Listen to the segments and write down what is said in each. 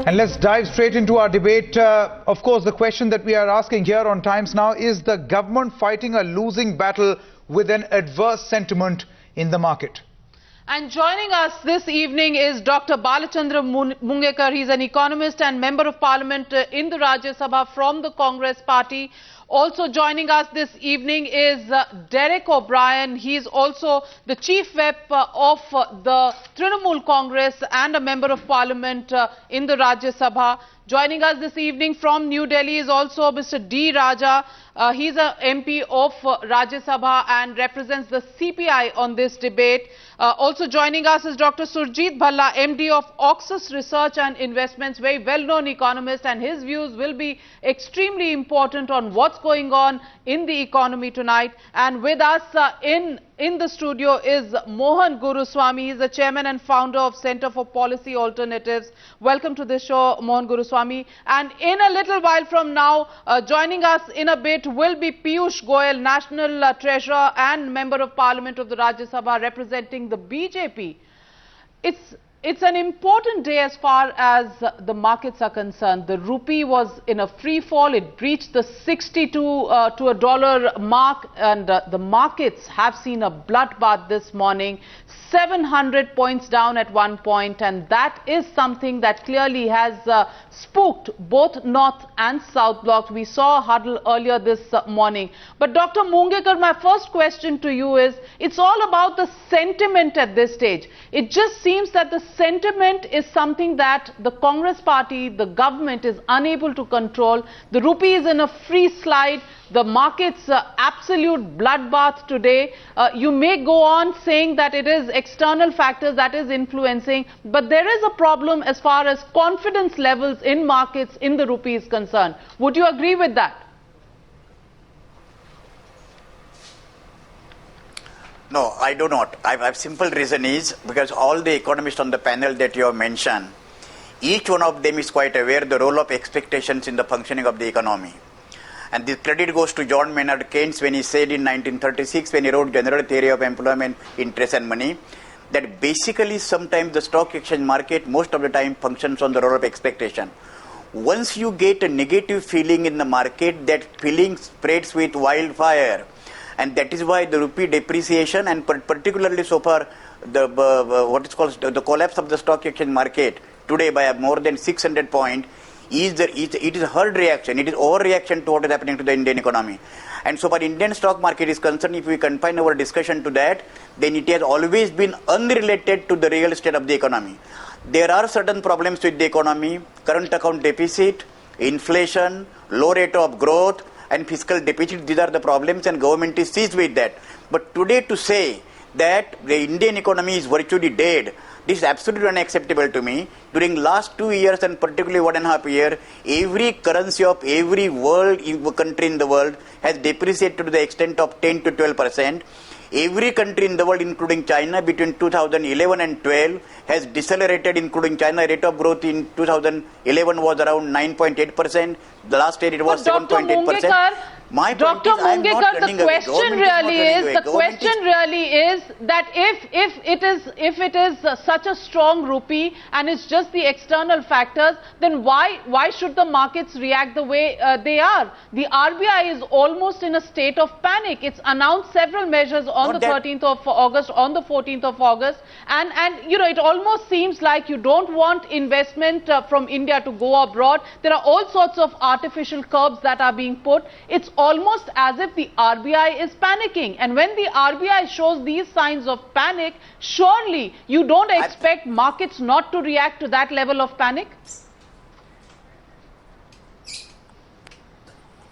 And let's dive straight into our debate. Of course, the question that we are asking here on Times Now is the government fighting a losing battle with an adverse sentiment in the market? And joining us this evening is Dr. Balachandra Mungekar. He's an economist and member of parliament in the Rajya Sabha from the Congress party. Also joining us this evening is Derek O'Brien. He's also the chief whip of the Trinamool Congress and a member of parliament in the Rajya Sabha. Joining us this evening from New Delhi is also Mr. D. Raja. He's a MP of Rajya Sabha and represents the CPI on this debate. Also joining us is Dr. Surjit Bhalla, MD of Oxus Research and Investments, very well-known economist, and his views will be extremely important on what's going on in the economy tonight. And with us in the studio is Mohan Guruswamy. He's the chairman and founder of Center for Policy Alternatives. Welcome to the show, Mohan Guruswamy. And in a little while from now, joining us in a bit will be Piyush Goyal, National Treasurer and Member of Parliament of the Rajya Sabha, representing the BJP. It's an important day as far as the markets are concerned. The rupee was in a free fall. It breached the 62 to a dollar mark, and the markets have seen a bloodbath this morning. 700 points down at one point, and that is something that clearly has spooked both North and South blocks. We saw a huddle earlier this morning. But Dr. Mungekar, my first question to you is, it's all about the sentiment at this stage. It just seems that the sentiment is something that the Congress party, the government, is unable to control. The rupee is in a free slide. The market's absolute bloodbath today. You may go on saying that it is external factors that is influencing, but there is a problem as far as confidence levels in markets in the rupee is concerned. Would you agree with that? No, I do not. A simple reason is because all the economists on the panel that you have mentioned, each one of them is quite aware the role of expectations in the functioning of the economy. And the credit goes to John Maynard Keynes when he said in 1936, when he wrote General Theory of Employment, Interest and Money, that basically sometimes the stock exchange market most of the time functions on the role of expectation. Once you get a negative feeling in the market, that feeling spreads with wildfire. And that is why the rupee depreciation, and particularly so far the what is called the collapse of the stock exchange market today by more than 600 points, it is a herd reaction. It is overreaction to what is happening to the Indian economy. And so far Indian stock market is concerned, if we confine our discussion to that, then it has always been unrelated to the real state of the economy. There are certain problems with the economy: current account deficit, inflation, low rate of growth, and fiscal deficit. These are the problems, and government is seized with that. But today to say that the Indian economy is virtually dead, this is absolutely unacceptable to me. During last 2 years and particularly 1.5 years, every currency of every country in the world has depreciated to the extent of 10 to 12%. Every country in the world, including China, between 2011 and 12 has decelerated, including China. Rate of growth in 2011 was around 9.8%. The last year it was 7.8%. My point is, I am not running away. The question really is that if it is such a strong rupee and it's just the external factors, then why should the markets react the way they are? The RBI is almost in a state of panic. It's announced several measures on the 13th of August, on the 14th of August, and you know, it almost seems like you don't want investment from India to go abroad. There are all sorts of artificial curbs that are being put. It's almost as if the RBI is panicking, and when the RBI shows these signs of panic, surely you don't expect markets not to react to that level of panic?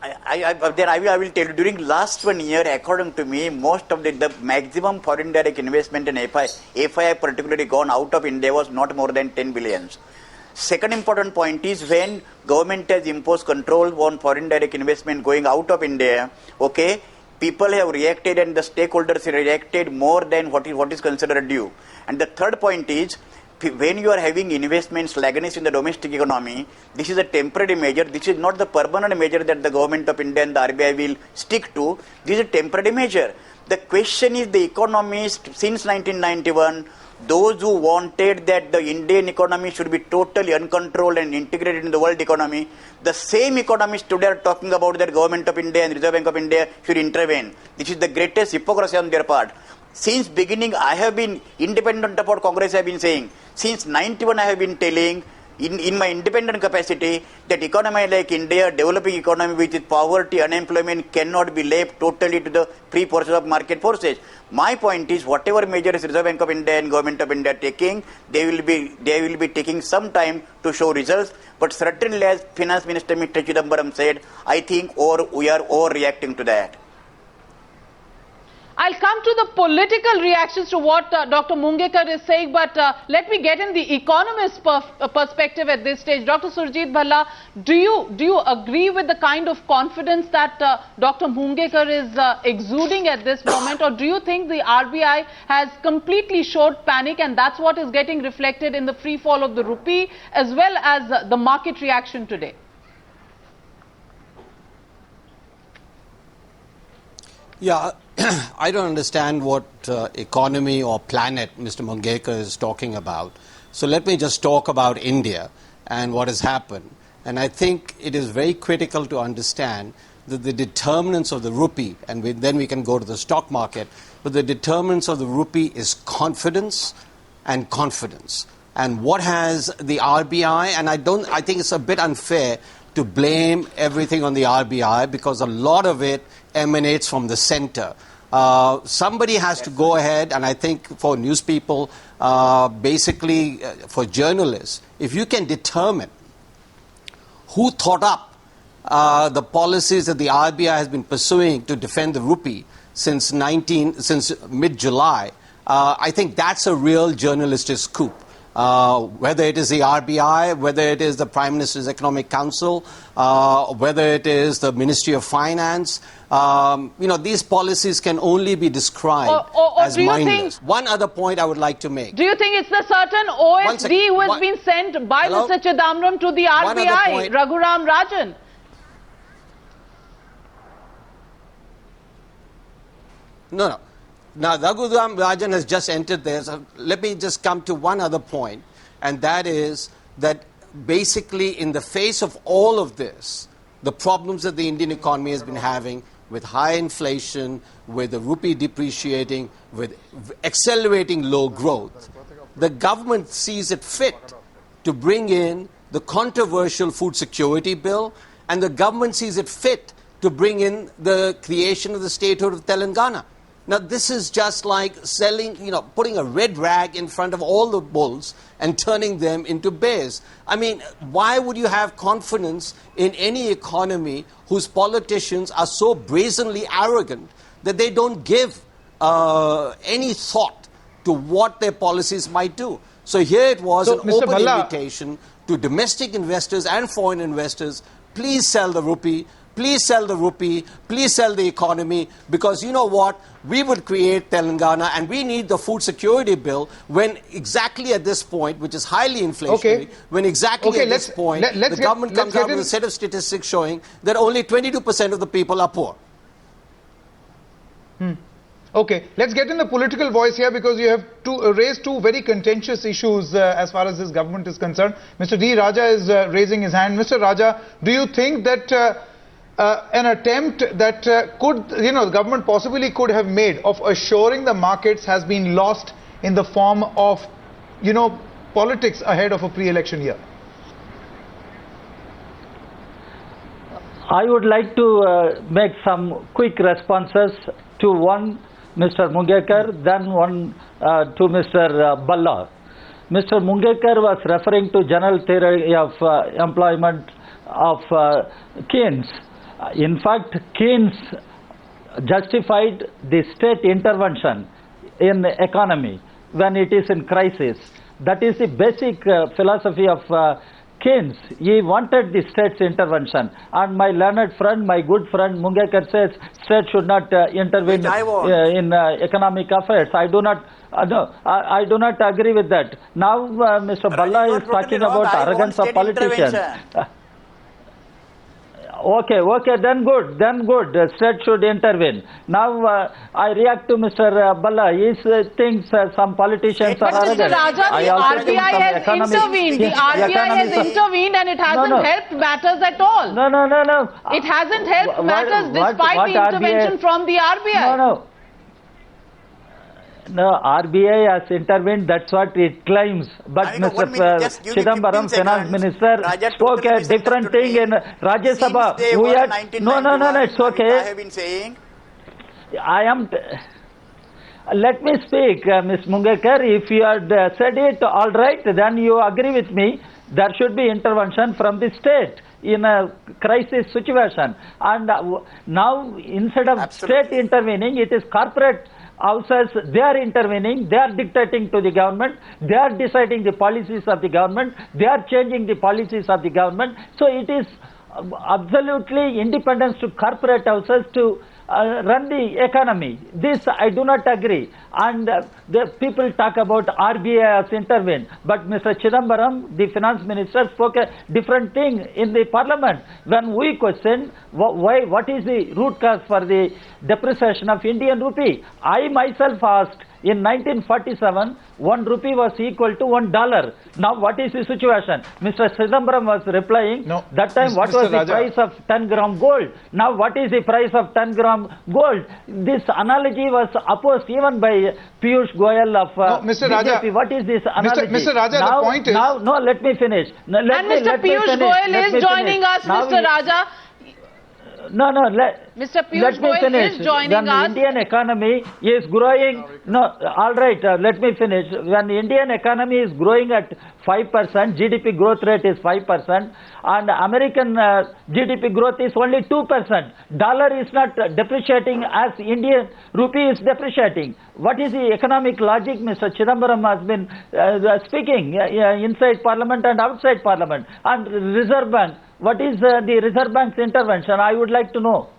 I will tell you, during last 1 year, according to me, most of the maximum foreign direct investment in FII particularly gone out of India was not more than 10 billions. Second important point is, when government has imposed control on foreign direct investment going out of India, okay, people have reacted and the stakeholders have reacted more than what is considered due. And the third point is, when you are having investment slackness in the domestic economy, this is a temporary measure. This is not the permanent measure that the government of India and the RBI will stick to. This is a temporary measure. The question is, the economy since 1991 Those who wanted that the Indian economy should be totally uncontrolled and integrated in the world economy, the same economists today are talking about that Government of India and Reserve Bank of India should intervene. This is the greatest hypocrisy on their part. Since beginning, I have been independent of what Congress have been saying. Since 91, I have been telling in my independent capacity that economy like India, developing economy with poverty, unemployment cannot be left totally to the free forces of market forces. My point is, whatever measures Reserve Bank of India and Government of India are taking, they will be taking some time to show results. But certainly, as Finance Minister Mr. Chidambaram said, I think we are overreacting to that. I'll come to the political reactions to what Dr. Mungekar is saying, but let me get in the economist perspective at this stage. Dr. Surjit Bhalla, do you agree with the kind of confidence that Dr. Mungekar is exuding at this moment, or do you think the RBI has completely showed panic and that's what is getting reflected in the free fall of the rupee as well as the market reaction today? Yeah, I don't understand what economy or planet Mr. Mungekar is talking about. So let me just talk about India and what has happened. And I think it is very critical to understand that the determinants of the rupee, and then we can go to the stock market, but the determinants of the rupee is confidence and confidence. And what has the RBI, and I think it's a bit unfair to blame everything on the RBI because a lot of it emanates from the center. Somebody has to go ahead, and I think for news people, basically for journalists, if you can determine who thought up the policies that the RBI has been pursuing to defend the rupee since mid-July, I think that's a real journalistic scoop. Whether it is the RBI, whether it is the Prime Minister's Economic Council, whether it is the Ministry of Finance, these policies can only be described as mindless. One other point I would like to make. Do you think it's the certain OSD who has been sent by Mr. Chidambaram to the RBI, Raghuram Rajan? No. Now, Raghuram Rajan has just entered there. So let me just come to one other point, and that is that basically in the face of all of this, the problems that the Indian economy has been having with high inflation, with the rupee depreciating, with accelerating low growth, the government sees it fit to bring in the controversial food security bill, and the government sees it fit to bring in the creation of the statehood of Telangana. Now, this is just like putting a red rag in front of all the bulls and turning them into bears. I mean, why would you have confidence in any economy whose politicians are so brazenly arrogant that they don't give any thought to what their policies might do? So here it was an open invitation to domestic investors and foreign investors, please sell the rupee. Please sell the rupee, please sell the economy, because you know what? We would create Telangana and we need the food security bill when exactly at this point, which is highly inflationary, when exactly at this point, the government comes out with a set of statistics showing that only 22% of the people are poor. Okay, let's get in the political voice here because you have raised two very contentious issues as far as this government is concerned. Mr. D. Raja is raising his hand. Mr. Raja, do you think that an attempt that the government possibly could have made of assuring the markets has been lost in the form of, politics ahead of a pre-election year? I would like to make some quick responses to one, Mr. Mungekar, then one to Mr. Bhalla. Mr. Mungekar was referring to general theory of employment of Keynes. In fact, Keynes justified the state intervention in the economy when it is in crisis. That is the basic philosophy of Keynes. He wanted the state's intervention. And my learned friend, my good friend Mungekar says state should not intervene in economic affairs. I do not I do not agree with that. Now Mr. Bhalla is talking about arrogance of politicians. Okay, then good. State should intervene. Now I react to Mr. Balla. He thinks some politicians But are Mr. Raja, the RBI has intervened. The RBI has intervened and it hasn't helped matters at all. No. It hasn't helped matters despite the intervention from the RBI. No, RBI has intervened, that's what it claims. But Mr. Chidambaram, Finance Minister, spoke a different thing in Rajya Sabha. No, it's okay. I have been saying. Let me speak, Ms. Mungekar. If you had said it, all right, then you agree with me. There should be intervention from the state in a crisis situation. And now, instead of state intervening, it is corporate houses, they are intervening, they are dictating to the government, they are deciding the policies of the government, they are changing the policies of the government. So it is absolutely independence to corporate houses to run the economy. This I do not agree. And the people talk about RBI has intervened. But Mr. Chidambaram, the finance minister, spoke a different thing in the parliament. When we questioned what is the root cause for the depreciation of Indian rupee, I myself asked, in 1947, 1 rupee was equal to $1. Now, what is the situation? Mr. Chidambaram was replying, that time what was the price of 10-gram gold? Now, what is the price of 10-gram gold? This analogy was opposed even by Piyush Goyal of Mr. BJP. Raja, What is this analogy? Mr. Raja, the point is... Let me finish. Mr. Piyush Goyal is joining us, Mr. Raja. Mr. Piyush Goyal is joining us. When the Indian economy is growing, let me finish. When the Indian economy is growing at 5%, GDP growth rate is 5%, and American GDP growth is only 2%. Dollar is not depreciating as Indian rupee is depreciating. What is the economic logic Mr. Chidambaram has been speaking inside Parliament and outside Parliament? And Reserve Bank, what is the Reserve Bank's intervention? I would like to know.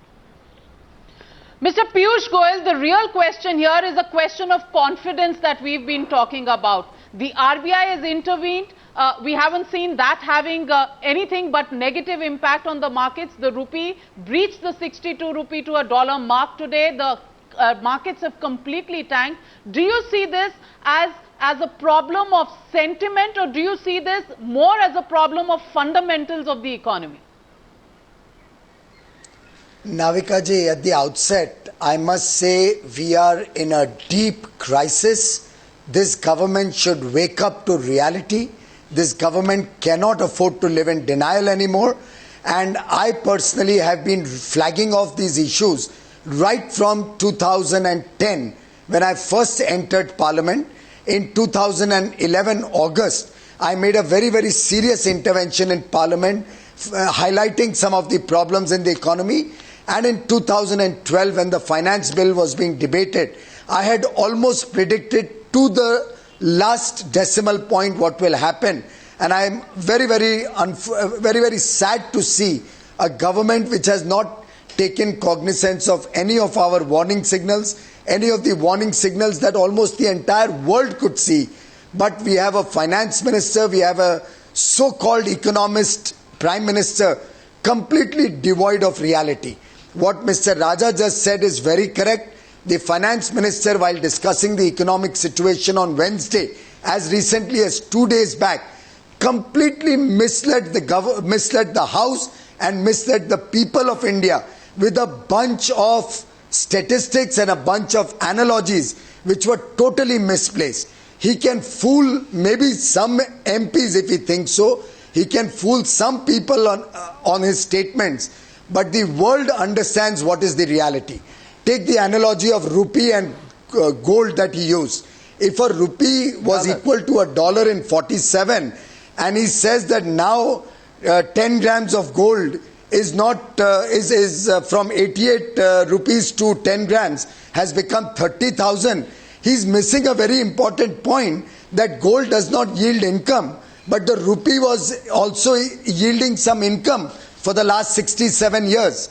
Mr. Piyush Goyal, the real question here is a question of confidence that we've been talking about. The RBI has intervened. We haven't seen that having anything but negative impact on the markets. The rupee breached the 62 rupee to a dollar mark today. The markets have completely tanked. Do you see this as a problem of sentiment, or do you see this more as a problem of fundamentals of the economy? Navika ji, at the outset, I must say we are in a deep crisis. This government should wake up to reality. This government cannot afford to live in denial anymore. And I personally have been flagging off these issues right from 2010, when I first entered Parliament. In 2011 August, I made a very, very serious intervention in Parliament, highlighting some of the problems in the economy. And in 2012, when the finance bill was being debated, I had almost predicted to the last decimal point what will happen. And I am very, very sad to see a government which has not taken cognizance of any of our warning signals, any of the warning signals that almost the entire world could see. But we have a finance minister, we have a so-called economist prime minister, completely devoid of reality. What Mr. Raja just said is very correct. The finance minister, while discussing the economic situation on Wednesday, as recently as 2 days back, completely misled the House and misled the people of India with a bunch of statistics and a bunch of analogies which were totally misplaced. He can fool maybe some MPs if he thinks so. He can fool some people on his statements. But the world understands what is the reality. Take the analogy of rupee and gold that he used. If a rupee was equal to $1.47, and he says that now 10 grams of gold is not from 88 rupees to 10 grams has become 30,000. He's missing a very important point, that gold does not yield income, but the rupee was also yielding some income for the last 67 years.